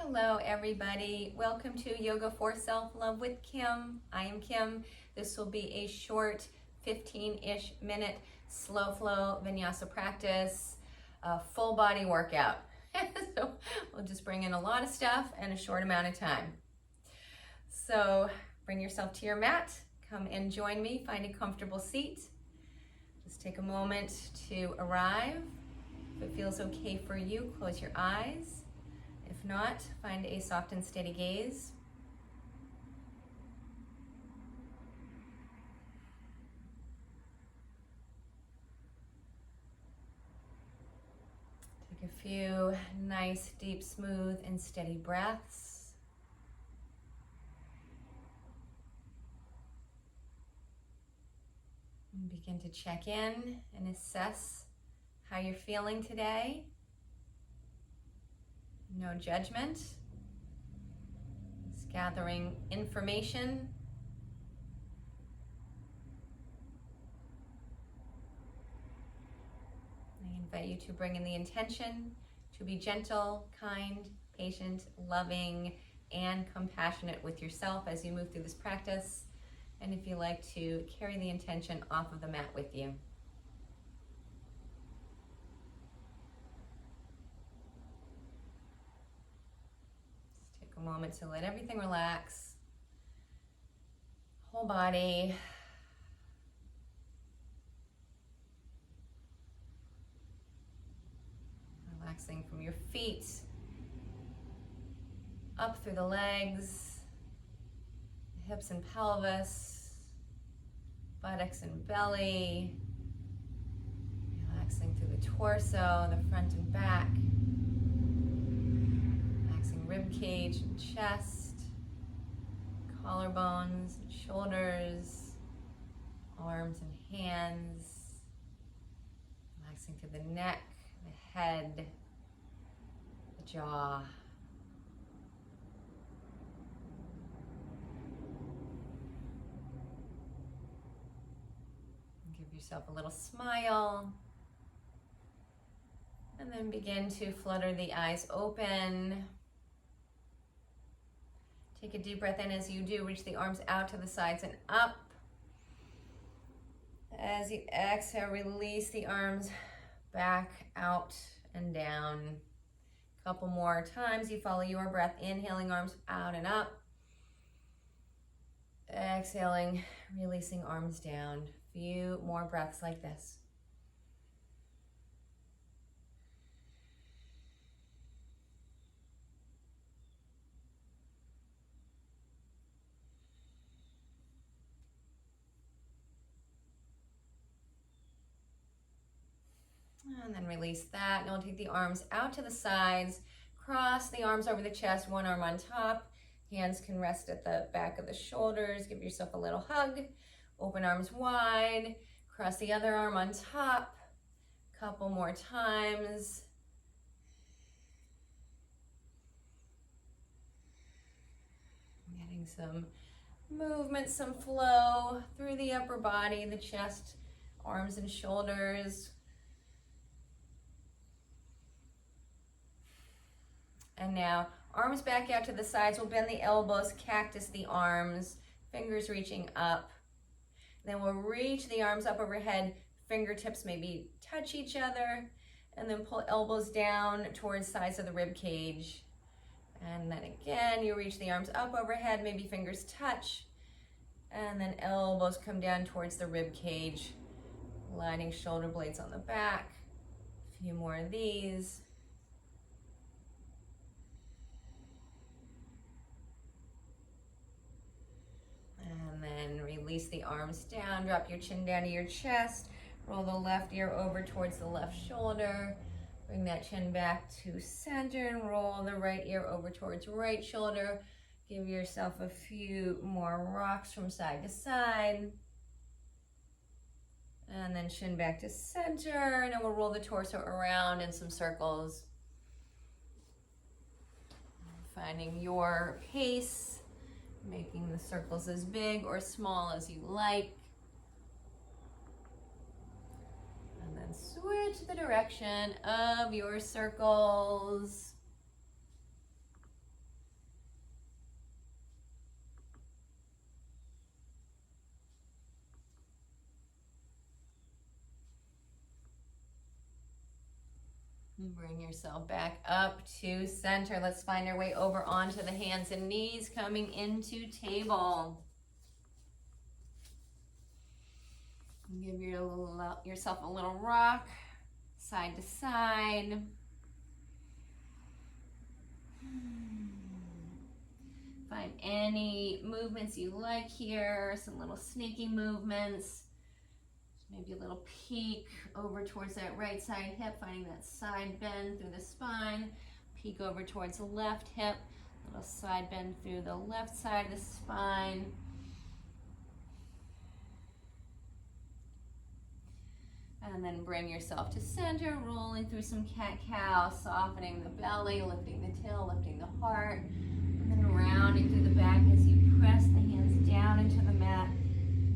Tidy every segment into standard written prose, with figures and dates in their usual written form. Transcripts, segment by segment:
Hello everybody, welcome to Yoga for Self-Love with Kim. I am Kim. This will be a short 15-ish minute slow flow Vinyasa practice, full body workout. So we'll just bring in a lot of stuff in a short amount of time. So bring yourself to your mat, come and join me, find a comfortable seat. Just take a moment to arrive. If it feels okay for you, close your eyes. If not, find a soft and steady gaze. Take a few nice, deep, smooth, and steady breaths. And begin to check in and assess how you're feeling today. No judgment, just gathering information. I invite you to bring in the intention to be gentle, kind, patient, loving, and compassionate with yourself as you move through this practice. And if you like to carry the intention off of the mat with you. A moment to let everything relax, whole body. Relaxing from your feet, up through the legs, the hips and pelvis, buttocks and belly. Relaxing through the torso, the front and back. Rib cage and chest, collarbones and shoulders, arms and hands, relaxing through the neck, the head, the jaw. Give yourself a little smile. And then begin to flutter the eyes open. Take a deep breath in as you do. Reach the arms out to the sides and up. As you exhale, release the arms back, out, and down. A couple more times. You follow your breath. Inhaling, arms out and up. Exhaling, releasing arms down. A few more breaths like this. And then release that. And we'll take the arms out to the sides. Cross the arms over the chest, one arm on top. Hands can rest at the back of the shoulders. Give yourself a little hug. Open arms wide. Cross the other arm on top. Couple more times. Getting some movement, some flow through the upper body, the chest, arms and shoulders. And now, arms back out to the sides. We'll bend the elbows, cactus the arms, fingers reaching up. Then we'll reach the arms up overhead, fingertips maybe touch each other, and then pull elbows down towards sides of the rib cage. And then again, you reach the arms up overhead, maybe fingers touch, and then elbows come down towards the rib cage, lining shoulder blades on the back. A few more of these. And then release the arms down, drop your chin down to your chest, roll the left ear over towards the left shoulder, bring that chin back to center and roll the right ear over towards right shoulder. Give yourself a few more rocks from side to side. And then chin back to center, and then we'll roll the torso around in some circles. Finding your pace. Making the circles as big or small as you like. And then switch the direction of your circles. Bring yourself back up to center. Let's find our way over onto the hands and knees, coming into table. Give yourself a little rock, side to side. Find any movements you like here, some little sneaky movements. Maybe a little peek over towards that right side hip, finding that side bend through the spine. Peek over towards the left hip, little side bend through the left side of the spine. And then bring yourself to center, rolling through some cat-cow, softening the belly, lifting the tail, lifting the heart, and then rounding through the back as you press the hands down into the mat.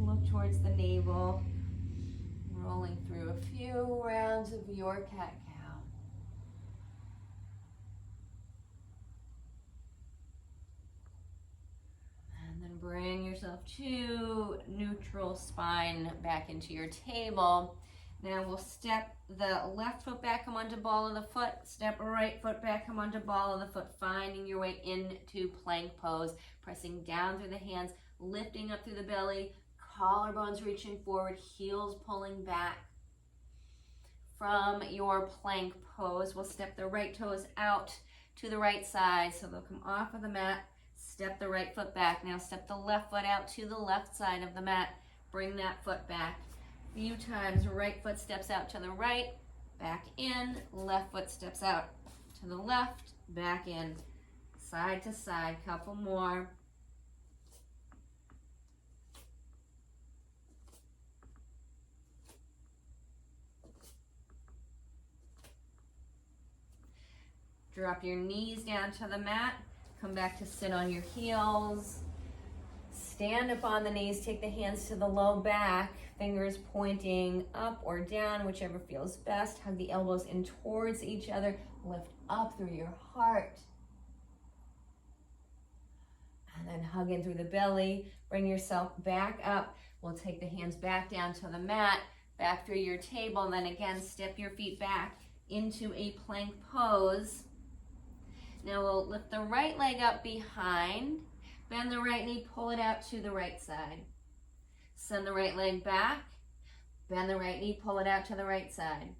Look towards the navel, rolling through a few rounds of your cat-cow. And then bring yourself to neutral spine back into your table. Now we'll step the left foot back, come onto ball of the foot, step right foot back, come onto ball of the foot, finding your way into plank pose, pressing down through the hands, lifting up through the belly, collarbones reaching forward, heels pulling back. From your plank pose, we'll step the right toes out to the right side, so they'll come off of the mat, step the right foot back. Now step the left foot out to the left side of the mat, bring that foot back. Few times, right foot steps out to the right, back in, left foot steps out to the left, back in, side to side, couple more. Drop your knees down to the mat, come back to sit on your heels. Stand up on the knees, take the hands to the low back, fingers pointing up or down, whichever feels best. Hug the elbows in towards each other, lift up through your heart. And then hug in through the belly, bring yourself back up. We'll take the hands back down to the mat, back through your table, and then again, step your feet back into a plank pose. Now we'll lift the right leg up behind, bend the right knee, pull it out to the right side. Send the right leg back, bend the right knee, pull it out to the right side.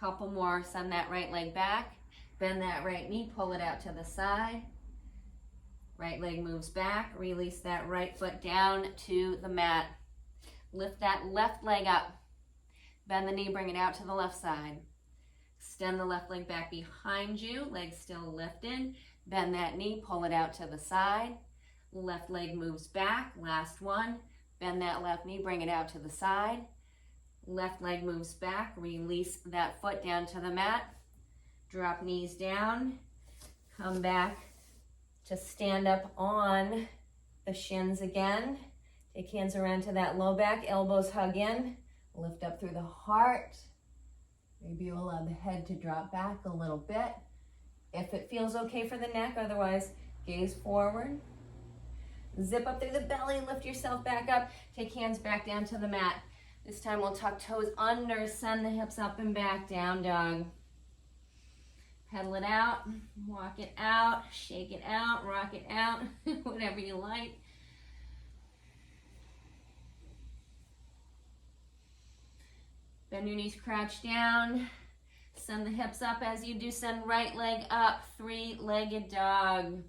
Couple more, send that right leg back, bend that right knee, pull it out to the side. Right leg moves back, release that right foot down to the mat. Lift that left leg up, bend the knee, bring it out to the left side. Extend the left leg back behind you, leg still lifted. Bend that knee, pull it out to the side. Left leg moves back, last one. Bend that left knee, bring it out to the side. Left leg moves back, release that foot down to the mat. Drop knees down, come back to stand up on the shins again. Take hands around to that low back, elbows hug in. Lift up through the heart. Maybe you'll allow the head to drop back a little bit. If it feels okay for the neck, otherwise, gaze forward. Zip up through the belly, lift yourself back up. Take hands back down to the mat. This time we'll tuck toes under, send the hips up and back, down dog. Pedal it out, walk it out, shake it out, rock it out, whatever you like. Bend your knees, crouch down. Send the hips up as you do. Send right leg up, three-legged dog.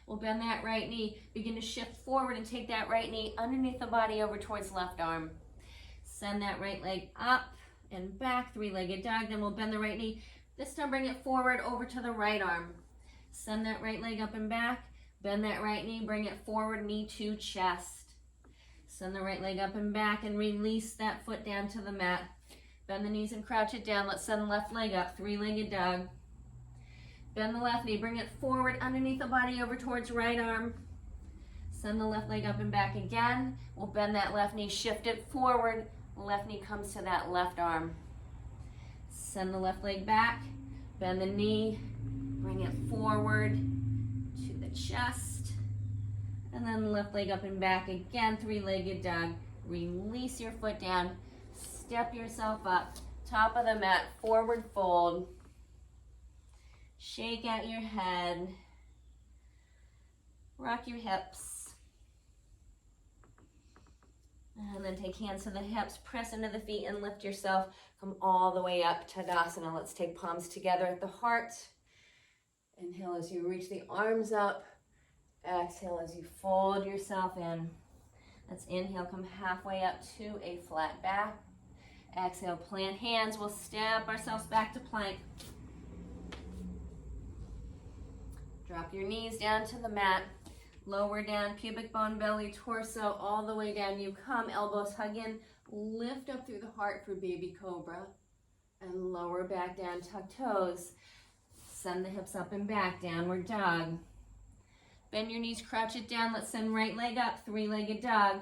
We'll bend that right knee. Begin to shift forward and take that right knee underneath the body over towards left arm. Send that right leg up and back, three-legged dog. Then we'll bend the right knee. This time bring it forward over to the right arm. Send that right leg up and back. Bend that right knee, bring it forward, knee to chest. Send the right leg up and back and release that foot down to the mat. Bend the knees and crouch it down. Let's send the left leg up, three-legged dog. Bend the left knee, bring it forward underneath the body over towards right arm. Send the left leg up and back again. We'll bend that left knee, shift it forward. Left knee comes to that left arm. Send the left leg back, bend the knee, bring it forward to the chest. And then left leg up and back again, three-legged dog. Release your foot down, step yourself up, top of the mat, forward fold. Shake out your head. Rock your hips. And then take hands to the hips, press into the feet and lift yourself. Come all the way up, Tadasana. Let's take palms together at the heart. Inhale as you reach the arms up. Exhale as you fold yourself in. Let's inhale, come halfway up to a flat back. Exhale, plant hands. We'll step ourselves back to plank. Drop your knees down to the mat. Lower down, pubic bone, belly, torso, all the way down. You come, elbows hug in. Lift up through the heart for baby cobra. And lower back down, tuck toes. Send the hips up and back, downward dog. Bend your knees, crouch it down. Let's send right leg up, three-legged dog.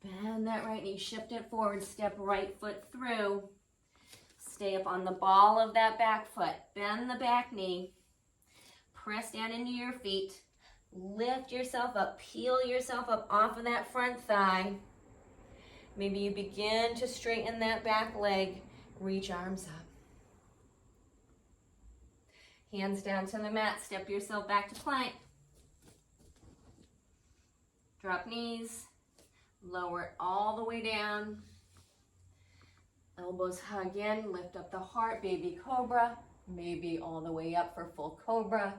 Bend that right knee, shift it forward, step right foot through. Stay up on the ball of that back foot. Bend the back knee. Press down into your feet. Lift yourself up, peel yourself up off of that front thigh. Maybe you begin to straighten that back leg. Reach arms up. Hands down to the mat, step yourself back to plank. Drop knees, lower it all the way down. Elbows hug in, lift up the heart, baby cobra. Maybe all the way up for full cobra.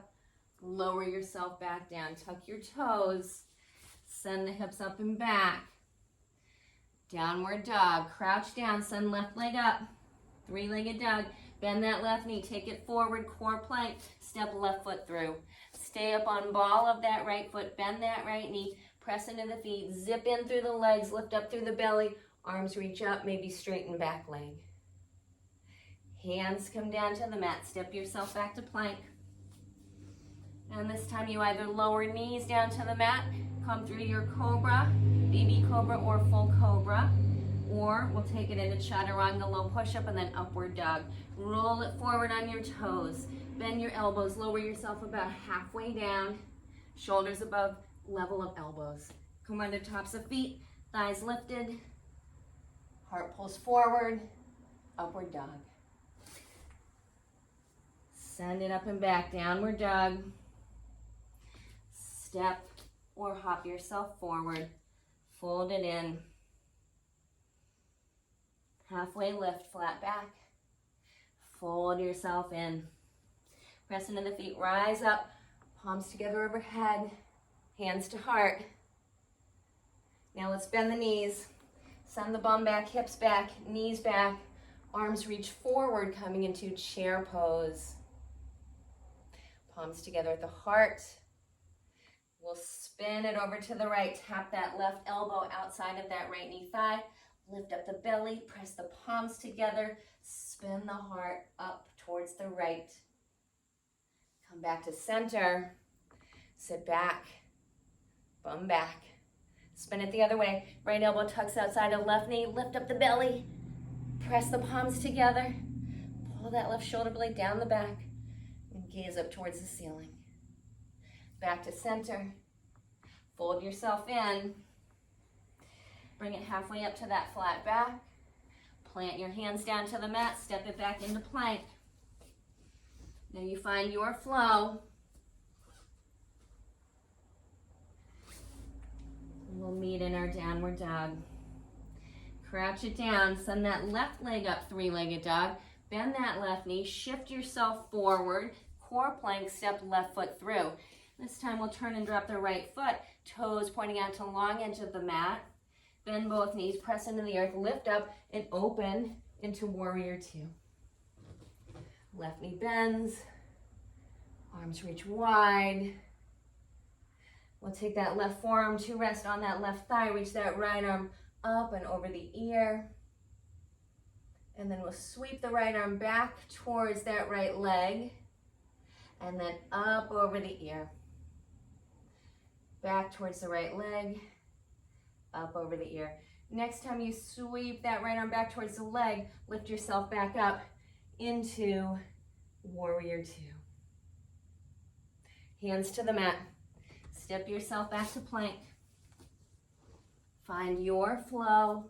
Lower yourself back down, tuck your toes. Send the hips up and back. Downward dog, crouch down, send left leg up. Three-legged dog, bend that left knee, take it forward, core plank, step left foot through. Stay up on ball of that right foot, bend that right knee, press into the feet, zip in through the legs, lift up through the belly, arms reach up, maybe straighten back leg. Hands come down to the mat, step yourself back to plank. And this time you either lower knees down to the mat, come through your cobra, baby cobra or full cobra, or we'll take it into chaturanga, low push-up, and then upward dog. Roll it forward on your toes. Bend your elbows, lower yourself about halfway down, shoulders above level of elbows. Come under tops of feet, thighs lifted, heart pulls forward, upward dog. Send it up and back, downward dog. Step or hop yourself forward, fold it in. Halfway lift, flat back. Fold yourself in. Press into the feet, rise up, palms together overhead, hands to heart. Now let's bend the knees. Send the bum back, hips back, knees back, arms reach forward, coming into chair pose. Palms together at the heart. We'll spin it over to the right. Tap that left elbow outside of that right knee thigh. Lift up the belly, press the palms together, spin the heart up towards the right. Come back to center. Sit back, bum back. Spin it the other way. Right elbow tucks outside of left knee. Lift up the belly. Press the palms together. Pull that left shoulder blade down the back and gaze up towards the ceiling. Back to center. Fold yourself in. Bring it halfway up to that flat back. Plant your hands down to the mat. Step it back into plank. Now you find your flow. We'll meet in our downward dog. Crouch it down. Send that left leg up, three-legged dog. Bend that left knee. Shift yourself forward. Core plank, step left foot through. This time we'll turn and drop the right foot. Toes pointing out to long edge of the mat. Bend both knees, press into the earth, lift up and open into warrior two. Left knee bends. Arms reach wide. We'll take that left forearm to rest on that left thigh. Reach that right arm up and over the ear. And then we'll sweep the right arm back towards that right leg. And then up over the ear. Back towards the right leg. Up over the ear. Next time you sweep that right arm back towards the leg, lift yourself back up into warrior two. Hands to the mat. Step yourself back to plank. Find your flow.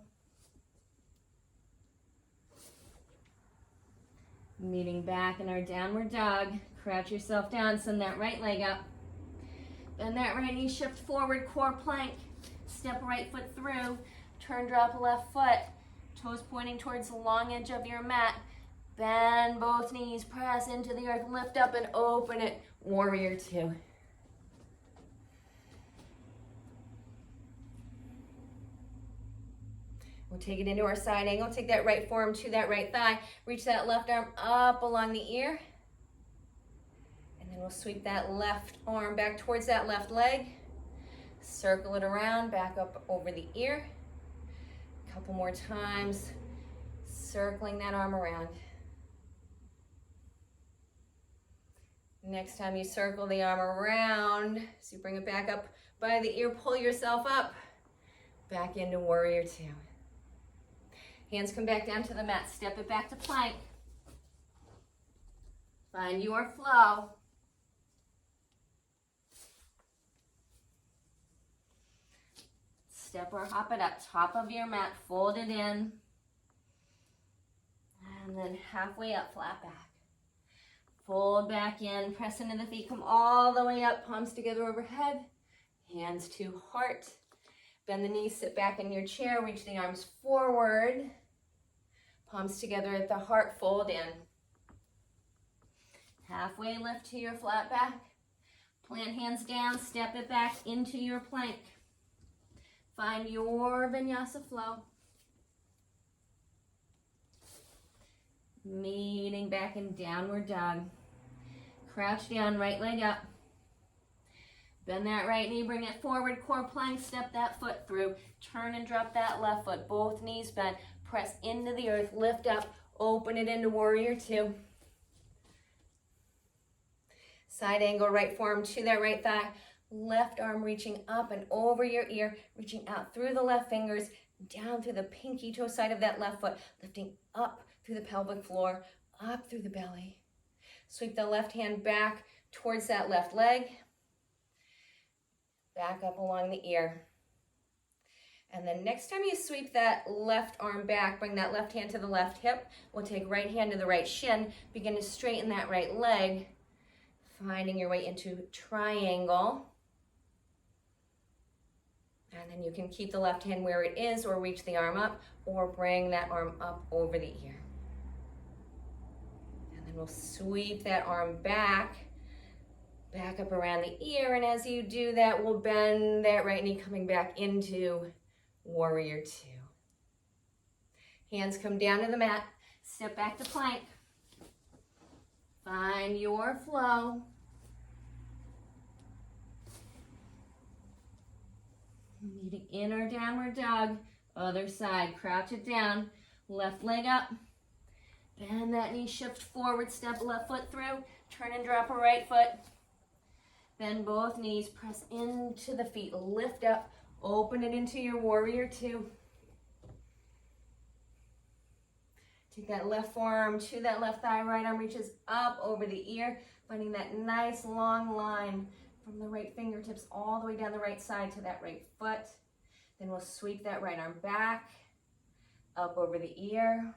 Meeting back in our downward dog. Crouch yourself down, send that right leg up. Bend that right knee, shift forward, core plank. Step right foot through, turn, drop left foot. Toes pointing towards the long edge of your mat. Bend both knees, press into the earth, lift up and open it. Warrior two. We'll take it into our side angle. Take that right forearm to that right thigh. Reach that left arm up along the ear. And then we'll sweep that left arm back towards that left leg. Circle it around, back up over the ear. A couple more times. Circling that arm around. Next time you circle the arm around, so you bring it back up by the ear, pull yourself up, back into warrior two. Hands come back down to the mat, step it back to plank. Find your flow. Step or hop it up, top of your mat, fold it in. And then halfway up, flat back. Fold back in, press into the feet, come all the way up, palms together overhead, hands to heart. Bend the knees, sit back in your chair, reach the arms forward. Palms together at the heart, fold in. Halfway lift to your flat back. Plant hands down, step it back into your plank. Find your vinyasa flow. Meeting back in downward dog. Crouch down, right leg up. Bend that right knee, bring it forward, core plank, step that foot through. Turn and drop that left foot, both knees bent. Press into the earth, lift up, open it into warrior two. Side angle, right forearm to that right thigh. Left arm reaching up and over your ear, reaching out through the left fingers, down through the pinky toe side of that left foot, lifting up through the pelvic floor, up through the belly. Sweep the left hand back towards that left leg. Back up along the ear. And then next time you sweep that left arm back, bring that left hand to the left hip. We'll take right hand to the right shin. Begin to straighten that right leg. Finding your way into triangle. And then you can keep the left hand where it is or reach the arm up or bring that arm up over the ear. And then we'll sweep that arm back up around the ear. And as you do that, we'll bend that right knee coming back into warrior two. Hands come down to the mat, step back to plank. Find your flow. Meeting inner downward dog, other side, crouch it down, left leg up, bend that knee, shift forward, step left foot through, turn and drop a right foot, bend both knees, press into the feet, lift up, open it into your warrior two. Take that left forearm to that left thigh, right arm reaches up over the ear, finding that nice long line from the right fingertips all the way down the right side to that right foot. Then we'll sweep that right arm back, up over the ear.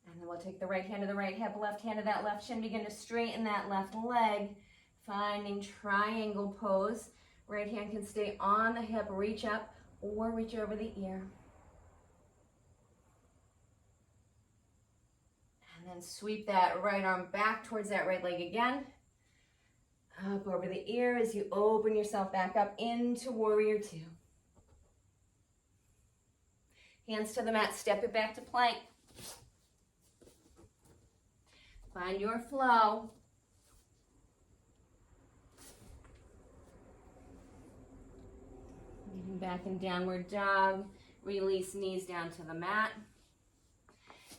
And then we'll take the right hand to the right hip, left hand to that left shin, begin to straighten that left leg, finding triangle pose. Right hand can stay on the hip, reach up or reach over the ear. And then sweep that right arm back towards that right leg again. Up over the ear as you open yourself back up into warrior two. Hands to the mat, step it back to plank. Find your flow. Getting back in downward dog. Release knees down to the mat.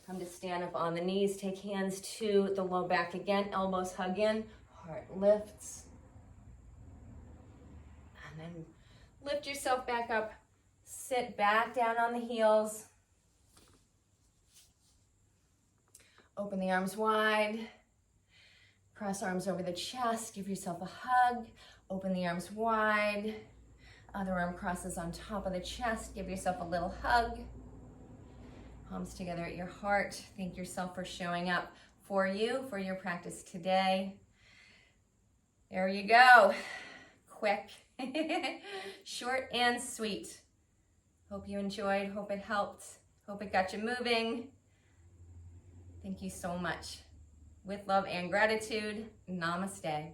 Come to stand up on the knees. Take hands to the low back again. Elbows hug in. Heart lifts. And then lift yourself back up. Sit back down on the heels. Open the arms wide. Cross arms over the chest. Give yourself a hug. Open the arms wide. Other arm crosses on top of the chest. Give yourself a little hug. Palms together at your heart. Thank yourself for showing up for you for your practice today. There you go. Quick, short and sweet. Hope you enjoyed, hope it helped, hope it got you moving. Thank you so much. With love and gratitude, namaste.